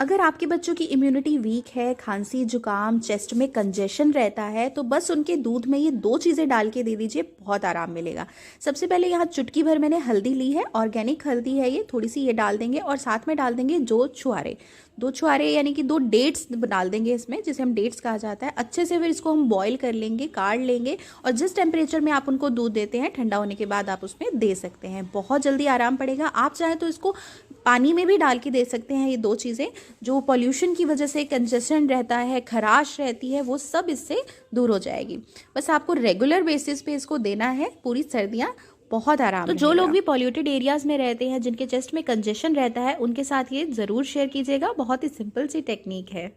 अगर आपके बच्चों की इम्यूनिटी वीक है, खांसी जुकाम, चेस्ट में कंजेशन रहता है, तो बस उनके दूध में ये 2 चीज़ें डाल के दे दीजिए, बहुत आराम मिलेगा। सबसे पहले यहाँ चुटकी भर मैंने हल्दी ली है, ऑर्गेनिक हल्दी है ये, थोड़ी सी ये डाल देंगे और साथ में डाल देंगे 2 छुहारे यानी कि 2 डेट्स डाल देंगे इसमें, जिसे हम डेट्स कहा जाता है। अच्छे से फिर इसको हम बॉईल कर लेंगे, काढ़ लेंगे और जिस टेम्परेचर में आप उनको दूध देते हैं, ठंडा होने के बाद आप उसमें दे सकते हैं। बहुत जल्दी आराम पड़ेगा। आप चाहें तो इसको पानी में भी डाल के दे सकते हैं। ये 2 चीज़ें जो पॉल्यूशन की वजह से कंजेशन रहता है, खराश रहती है, वो सब इससे दूर हो जाएगी। बस आपको रेगुलर बेसिस पे इसको देना है पूरी सर्दियाँ, बहुत आराम। तो जो लोग भी पॉल्यूटेड एरियाज में रहते हैं, जिनके चेस्ट में कंजेशन रहता है, उनके साथ ये ज़रूर शेयर कीजिएगा। बहुत ही सिंपल सी टेक्निक है।